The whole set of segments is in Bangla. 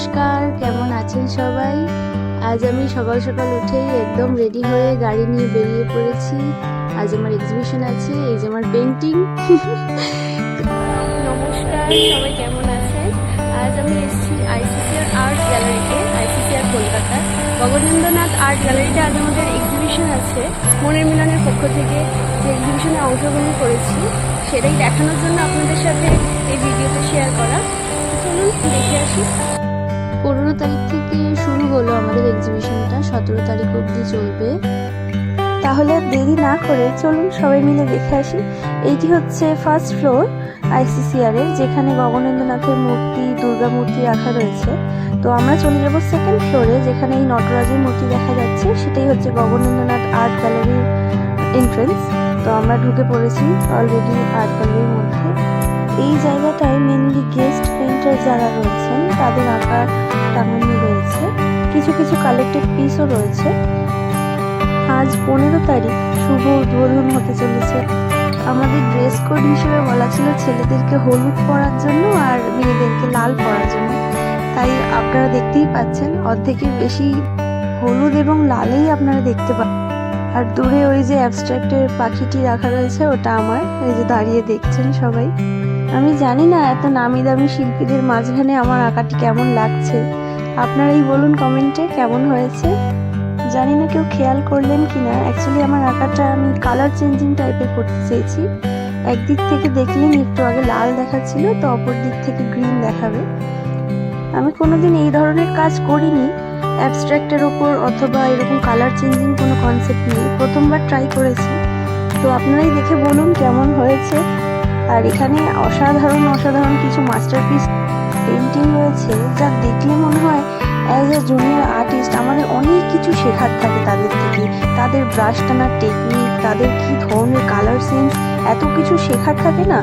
নমস্কার, কেমন আছেন সবাই? আজ আমি সকাল সকাল উঠেই একদম রেডি হয়ে গাড়ি নিয়ে বেরিয়ে পড়েছি। আজ আমার এক্সিবিশন আছে, এই যে আমার পেন্টিং। নমস্কার, সবাই কেমন আছেন? আজ আমি এসেছি আইসিসিআর আর্ট গ্যালারিতে, আইসিসিআর কলকাতা গগনেন্দ্রনাথ আর্ট গ্যালারিতে। আজ আমাদের এক্সিবিশন আছে। মনের মিলনের পক্ষ থেকে যে এক্সিবিশনে অংশগ্রহণ করেছি সেটাই দেখানোর জন্য আপনাদের সাথে এই ভিডিওটা শেয়ার করা। চলুন দেখে আসি। 15 তারিখ থেকে শুরু হলো আমাদের এক্সিবিশনটা, 17 তারিখ অবধি চলবে। তাহলে দেরি না করে চলুন সবাই মিলে দেখে আসি। এইটি হচ্ছে ফার্স্ট ফ্লোর আইসিসিআর এর, যেখানে গগনেন্দ্রনাথের মূর্তি, দুর্গা মূর্তি রাখা রয়েছে। তো আমরা চলে যাব সেকেন্ড ফ্লোরে, যেখানে এই নটরাজের মূর্তি দেখা যাচ্ছে। সেটাই হচ্ছে গগনেন্দ্রনাথ আর্ট গ্যালারির এন্ট্রেন্স। তো আমরা ঢুকে পড়েছি অলরেডি আর্ট গ্যালারির মধ্যে। এই জায়গাটায় মেনলি গেস্ট পেইন্টার যারা রয়েছেন তাদের আঁকা টাঙানো রয়েছে, কিছু কিছু কালেক্টেড পিসও রয়েছে। আজ 15 তারিখ শুভ উদ্বোধন হতে চলেছে। আমাদের ড্রেস কোড হিসেবে বলা ছিল ছেলেদেরকে হলুদ পরার জন্য আর মেয়েদেরকে লাল পরার জন্য। তাই আপনারা দেখতেই পাচ্ছেন অর্ধেকের বেশি হলুদ এবং লালেই আপনারা দেখতে পাচ্ছেন। আর দূরে ওই যে অ্যাবস্ট্রাক্টের পাখিটি রাখা রয়েছে, ওটা আমার। এই যে দাঁড়িয়ে দেখছেন সবাই। আমি জানি না এত নামি দামি শিল্পীদের মাঝখানে আমার আঁকাটি কেমন লাগছে। আপনারাই বলুন কমেন্টে কেমন হয়েছে। জানি না কেউ খেয়াল করলেন কিনা, অ্যাকচুয়ালি আমার আঁকাটা আমি কালার চেঞ্জিং টাইপের করতে চেয়েছি। একদিক থেকে দেখলেন একটু আগে লাল দেখাচ্ছিল, তো অপর দিক থেকে গ্রিন দেখাবে। আমি কোনোদিন এই ধরনের কাজ করিনি, অ্যাবস্ট্রাক্টের ওপর অথবা এরকম কালার চেঞ্জিং কোনো কনসেপ্ট নেই, প্রথমবার ট্রাই করেছি। তো আপনারাই দেখে বলুন কেমন হয়েছে। আর এখানে অসাধারণ অসাধারণ কিছু মাস্টারপিস পেন্টিং রয়েছে, যা দেখলে মনে হয় অ্যাজ এ জুনিয়র আর্টিস্ট আমাদের অনেক কিছু শেখার থাকে তাদের থেকে। তাদের ব্রাশ টানার টেকনিক, তাদের কি ধরনের কালার সেন্স, এত কিছু শেখার থাকে না।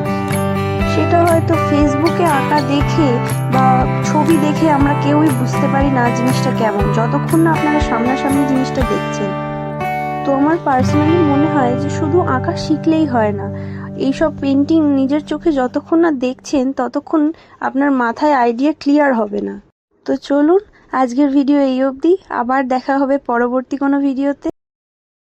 সেটা হয়তো ফেসবুকে আঁকা দেখে বা ছবি দেখে আমরা কেউই বুঝতে পারি না জিনিসটা কেমন, যতক্ষণ না আপনারা সামনাসামনি জিনিসটা দেখছেন। তো আমার পার্সোনালি মনে হয় যে শুধু আঁকা শিখলেই হয় না, এইসব পেন্টিং নিজের চোখে যতক্ষণ না দেখছেন ততক্ষণ আপনার মাথায় আইডিয়া ক্লিয়ার হবে না। তো চলুন আজকের ভিডিও এই অবধি, আবার দেখা হবে পরবর্তী কোনো ভিডিওতে।